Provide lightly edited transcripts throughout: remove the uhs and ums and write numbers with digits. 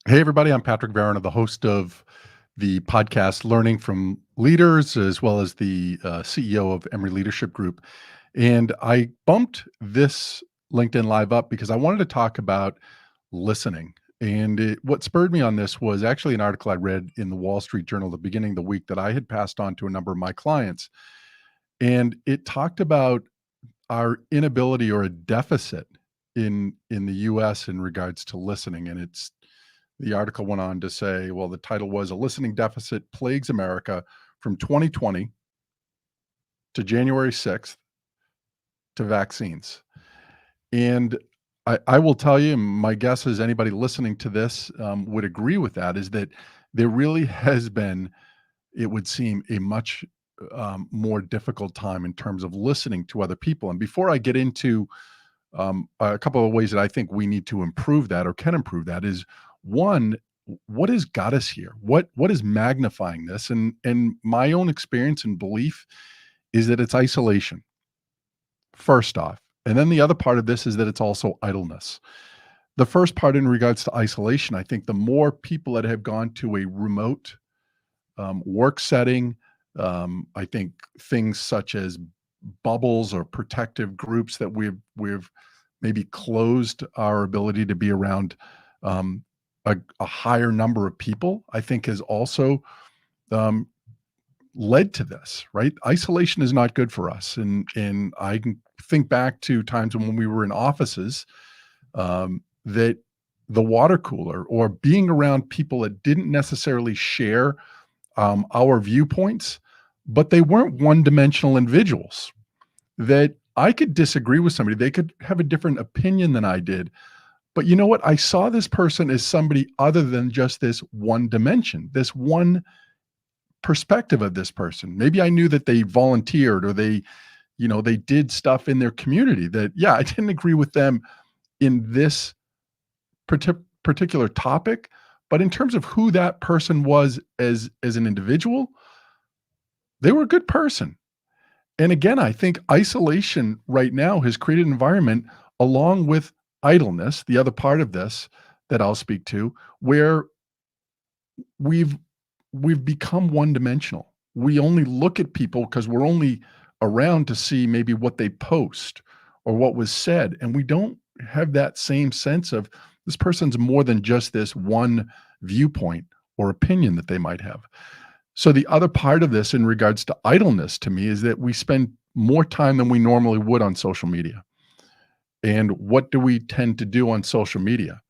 Hey, everybody, I'm Patrick Varana, the host of the podcast Learning from Leaders, as well as the CEO of Emory Leadership Group. And I bumped this LinkedIn Live up because I wanted to talk about listening. And what spurred me on this was actually an article I read in the Wall Street Journal at the beginning of the week that I had passed on to a number of my clients. And it talked about our inability or a deficit in the US in regards to listening. And the article went on to say, well, the title was "A Listening Deficit Plagues America from 2020 to January 6th to Vaccines." And I will tell you, my guess is anybody listening to this would agree with that, is that there really has been, it would seem, a much more difficult time in terms of listening to other people. And before I get into a couple of ways that I think we need to improve that or can improve that is one, what has got us here? What is magnifying this? And my own experience and belief is that it's isolation, first off. And then the other part of this is that it's also idleness. The first part in regards to isolation, I think the more people that have gone to a remote work setting, I think things such as bubbles or protective groups that we've maybe closed our ability to be around um, a higher number of people, I think has also um, led to this, right? Isolation is not good for us. And I can think back to times when we were in offices that the water cooler or being around people that didn't necessarily share our viewpoints, but they weren't one-dimensional individuals. That I could disagree with somebody. They could have a different opinion than I did. But you know what? I saw this person as somebody other than just this one dimension, this one perspective of this person. Maybe I knew that they volunteered or they did stuff in their community that, yeah, I didn't agree with them in this particular topic, but in terms of who that person was as an individual, they were a good person. And again, I think isolation right now has created an environment along with idleness, the other part of this that I'll speak to, where we've we've become one-dimensional. We only look at people because we're only around to see maybe what they post or what was said, and we don't have that same sense of this person's more than just this one viewpoint or opinion that they might have. So the other part of this in regards to idleness to me is that we spend more time than we normally would on social media. And what do we tend to do on social media?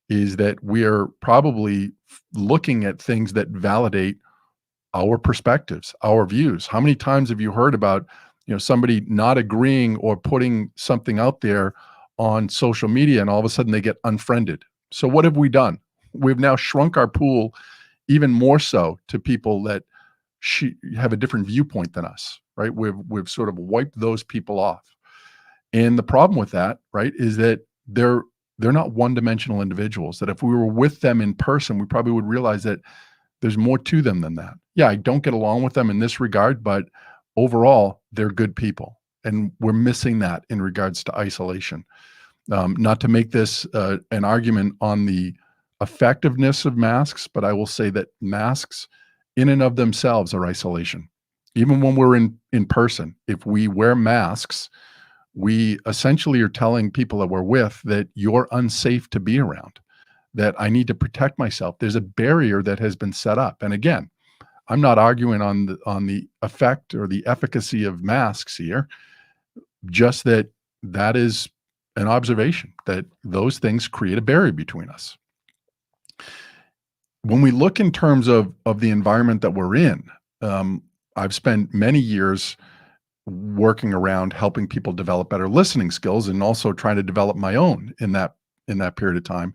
Is that we are probably looking at things that validate our perspectives, our views. How many times have you heard about, somebody not agreeing or putting something out there on social media and all of a sudden they get unfriended? So what have we done? We've now shrunk our pool even more so to people that have a different viewpoint than us, right? We've sort of wiped those people off. And the problem with that, right, is that they're not one-dimensional individuals, that if we were with them in person, we probably would realize that there's more to them than that. Yeah, I don't get along with them in this regard, but overall, they're good people. And we're missing that in regards to isolation. Not to make this an argument on the effectiveness of masks, but I will say that masks in and of themselves are isolation. Even when we're in person, if we wear masks, we essentially are telling people that we're with that you're unsafe to be around, that I need to protect myself. There's a barrier that has been set up. And again, I'm not arguing on the effect or the efficacy of masks here, just that is an observation that those things create a barrier between us. When we look in terms of the environment that we're in, I've spent many years working around helping people develop better listening skills and also trying to develop my own in that period of time,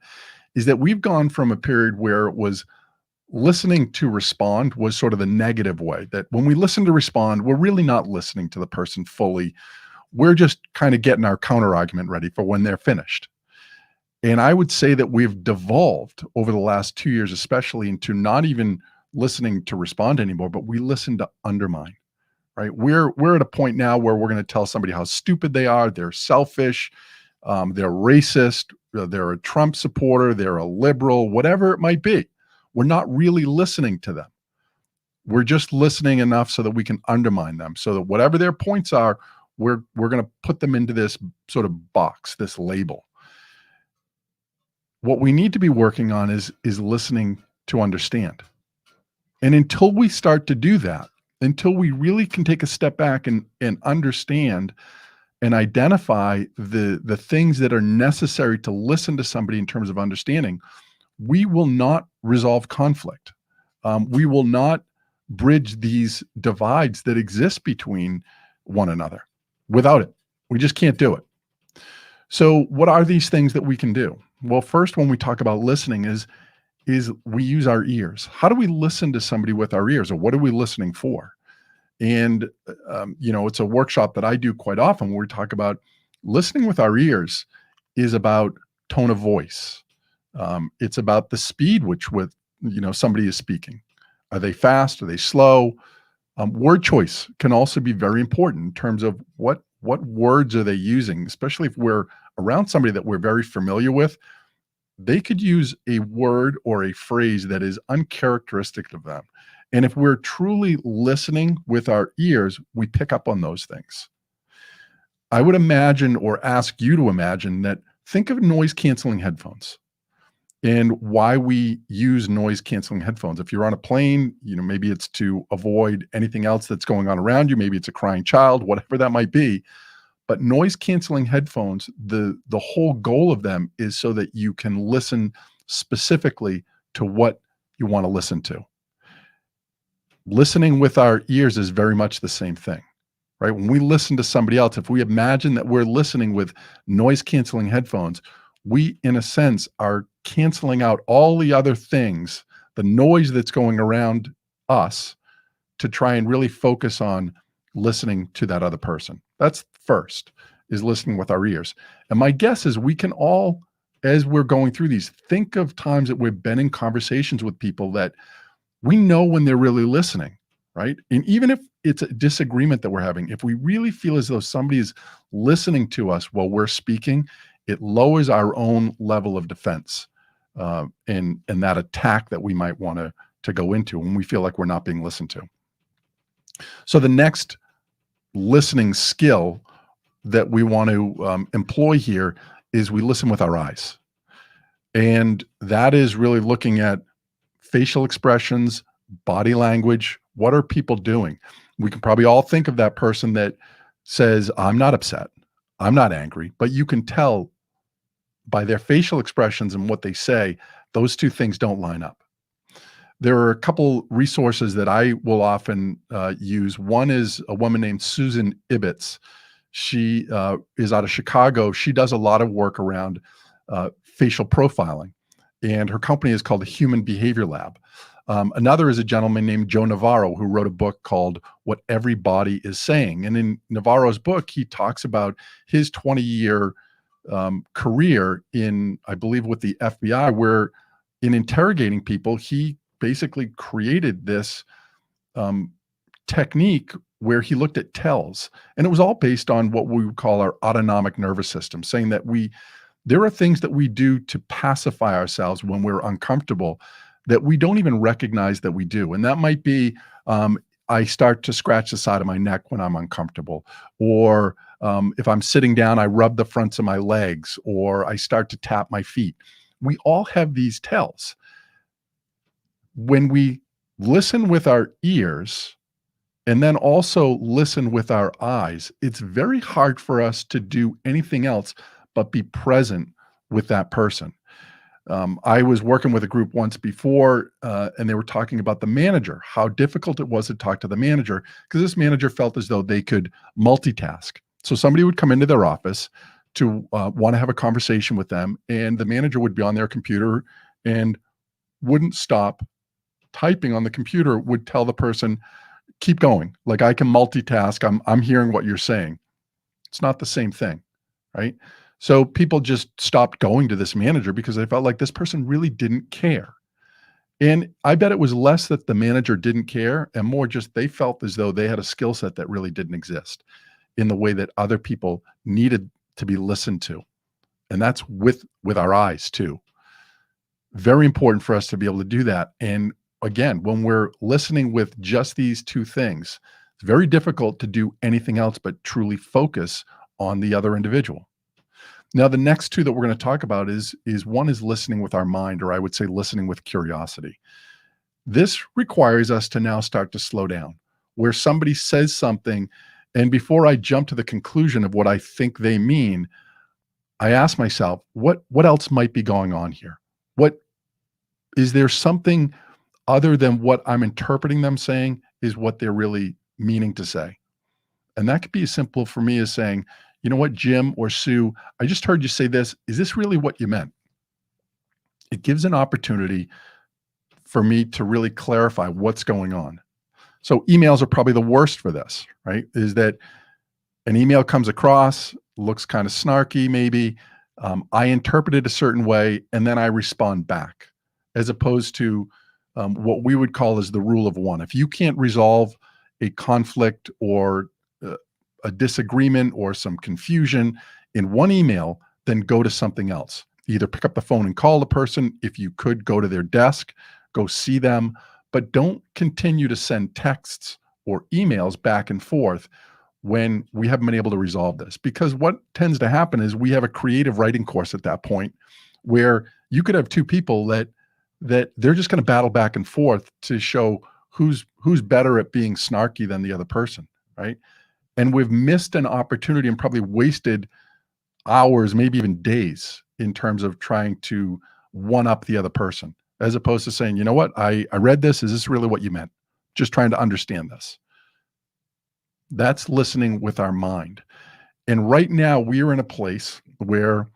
is that we've gone from a period where it was listening to respond was sort of the negative way, that when we listen to respond, we're really not listening to the person fully. We're just kind of getting our counter argument ready for when they're finished. And I would say that we've devolved over the last 2 years, especially into not even listening to respond anymore, but we listen to undermine. Right? We're at a point now where we're going to tell somebody how stupid they are, they're selfish, they're racist, they're a Trump supporter, they're a liberal, whatever it might be. We're not really listening to them. We're just listening enough so that we can undermine them, so that whatever their points are, we're going to put them into this sort of box, this label. What we need to be working on is listening to understand. And until we start to do that, until we really can take a step back and understand and identify the things that are necessary to listen to somebody in terms of understanding, we will not resolve conflict. We will not bridge these divides that exist between one another. Without it, we just can't do it. So what are these things that we can do? Well, first, when we talk about listening is we use our ears. How do we listen to somebody with our ears, or what are we listening for? And it's a workshop that I do quite often where we talk about listening with our ears is about tone of voice. It's about the speed with somebody is speaking. Are they fast? Are they slow? Word choice can also be very important in terms of what words are they using, especially if we're around somebody that we're very familiar with. They could use a word or a phrase that is uncharacteristic of them. And if we're truly listening with our ears, we pick up on those things. I would imagine, or ask you to imagine, that think of noise canceling headphones and why we use noise canceling headphones. If you're on a plane, maybe it's to avoid anything else that's going on around you. Maybe it's a crying child, whatever that might be. But noise canceling headphones, the whole goal of them is so that you can listen specifically to what you want to listen to. Listening with our ears is very much the same thing, right? When we listen to somebody else, if we imagine that we're listening with noise canceling headphones, we, in a sense, are canceling out all the other things, the noise that's going around us, to try and really focus on listening to that other person. That's first, is listening with our ears. And my guess is we can all, as we're going through these, think of times that we've been in conversations with people that we know when they're really listening, right? And even if it's a disagreement that we're having, if we really feel as though somebody is listening to us while we're speaking, it lowers our own level of defense and that attack that we might want to go into when we feel like we're not being listened to. So the next listening skill that we want to employ here is we listen with our eyes. And that is really looking at facial expressions, body language. What are people doing? We can probably all think of that person that says, I'm not upset, I'm not angry, but you can tell by their facial expressions and what they say, those two things don't line up. There are a couple resources that I will often use. One is a woman named Susan Ibbotts. She is out of Chicago. She does a lot of work around facial profiling, and her company is called the Human Behavior Lab. Another is a gentleman named Joe Navarro, who wrote a book called What Everybody Is Saying. And in Navarro's book, he talks about his 20-year career in, I believe, with the FBI, where in interrogating people, he basically created this technique where he looked at tells. And it was all based on what we would call our autonomic nervous system, saying that there are things that we do to pacify ourselves when we're uncomfortable that we don't even recognize that we do. And that might be, I start to scratch the side of my neck when I'm uncomfortable, or if I'm sitting down, I rub the fronts of my legs, or I start to tap my feet. We all have these tells. When we listen with our ears and then also listen with our eyes, it's very hard for us to do anything else but be present with that person. I was working with a group once before, and they were talking about the manager, how difficult it was to talk to the manager, because this manager felt as though they could multitask. So somebody would come into their office to want to have a conversation with them, and the manager would be on their computer and wouldn't stop typing on the computer, would tell the person, keep going. Like, I can multitask. I'm hearing what you're saying. It's not the same thing, right? So people just stopped going to this manager because they felt like this person really didn't care. And I bet it was less that the manager didn't care and more just they felt as though they had a skill set that really didn't exist in the way that other people needed to be listened to. And that's with our eyes too. Very important for us to be able to do that. And again, when we're listening with just these two things, it's very difficult to do anything else but truly focus on the other individual. Now, the next two that we're going to talk about is one is listening with our mind, or I would say listening with curiosity. This requires us to now start to slow down, where somebody says something, and before I jump to the conclusion of what I think they mean, I ask myself, what else might be going on here? What is there something other than what I'm interpreting them saying is what they're really meaning to say? And that could be as simple for me as saying, you know what, Jim or Sue, I just heard you say this. Is this really what you meant? It gives an opportunity for me to really clarify what's going on. So emails are probably the worst for this, right? Is that an email comes across, looks kind of snarky, maybe. I interpret it a certain way, and then I respond back, as opposed to what we would call as the rule of one. If you can't resolve a conflict or uh, a disagreement or some confusion in one email, then go to something else. Either pick up the phone and call the person. If you could, go to their desk, go see them, but don't continue to send texts or emails back and forth when we haven't been able to resolve this. Because what tends to happen is we have a creative writing course at that point where you could have two people that they're just going to battle back and forth to show who's better at being snarky than the other person, right? And we've missed an opportunity and probably wasted hours, maybe even days, in terms of trying to one up the other person, as opposed to saying, you know what, I read this. Is this really what you meant? Just trying to understand this. That's listening with our mind. And right now, we are in a place where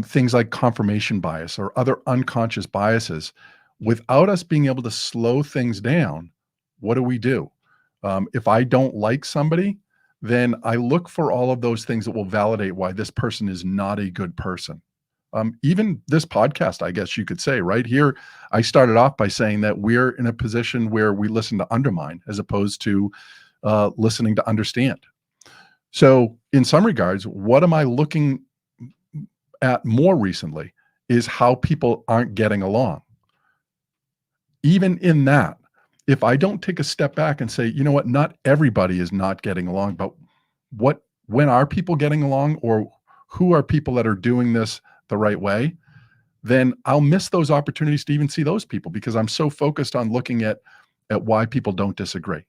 things like confirmation bias or other unconscious biases, without us being able to slow things down, what do? If I don't like somebody, then I look for all of those things that will validate why this person is not a good person. Even this podcast, I guess you could say, right here, I started off by saying that we're in a position where we listen to undermine as opposed to listening to understand. So, in some regards, what am I looking at more recently is how people aren't getting along. Even in that, if I don't take a step back and say, you know what, not everybody is not getting along, but when are people getting along, or who are people that are doing this the right way, then I'll miss those opportunities to even see those people because I'm so focused on looking at why people don't disagree.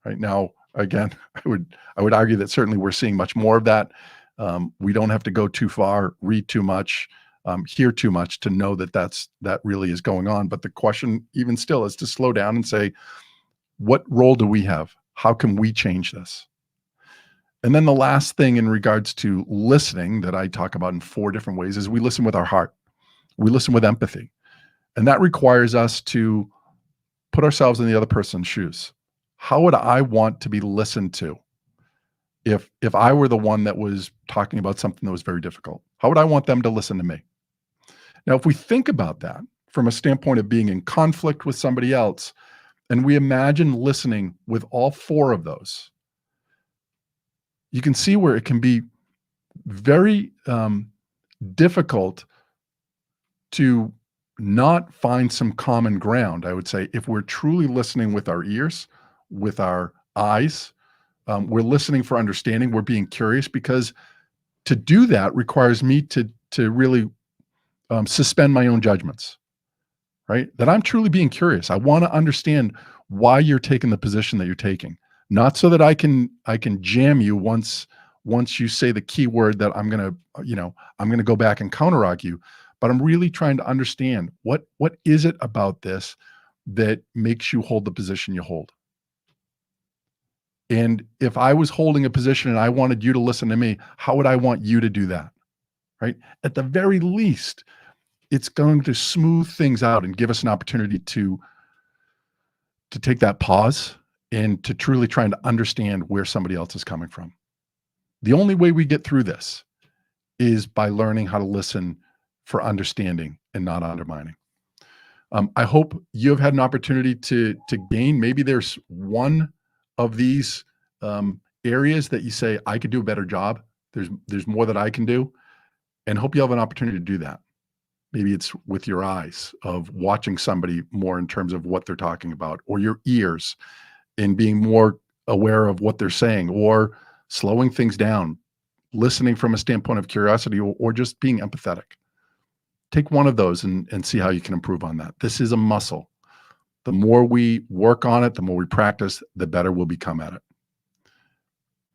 Right now, again, I would argue that certainly we're seeing much more of that. We don't have to go too far, read too much, hear too much to know that that really is going on. But the question, even still, is to slow down and say, what role do we have? How can we change this? And then the last thing in regards to listening that I talk about in 4 different ways is we listen with our heart. We listen with empathy. And that requires us to put ourselves in the other person's shoes. How would I want to be listened to if I were the one that was talking about something that was very difficult? How would I want them to listen to me? Now, if we think about that from a standpoint of being in conflict with somebody else, and we imagine listening with all 4 of those, you can see where it can be very difficult to not find some common ground, I would say, if we're truly listening with our ears, with our eyes. We're listening for understanding. We're being curious, because to do that requires me to really suspend my own judgments, right? That I'm truly being curious. I want to understand why you're taking the position that you're taking, not so that I can jam you once you say the key word that I'm gonna go back and counter argue, but I'm really trying to understand what is it about this that makes you hold the position you hold. And if I was holding a position and I wanted you to listen to me, how would I want you to do that? Right? At the very least, it's going to smooth things out and give us an opportunity to take that pause and to truly trying to understand where somebody else is coming from. The only way we get through this is by learning how to listen for understanding and not undermining. I hope you have had an opportunity to gain. Maybe there's one of these areas that you say, I could do a better job. There's more that I can do. and hope you have an opportunity to do that. Maybe it's with your eyes of watching somebody more in terms of what they're talking about, or your ears and being more aware of what they're saying, or slowing things down, listening from a standpoint of curiosity, or just being empathetic. Take one of those and see how you can improve on that. This is a muscle. The more we work on it, the more we practice, the better we'll become at it.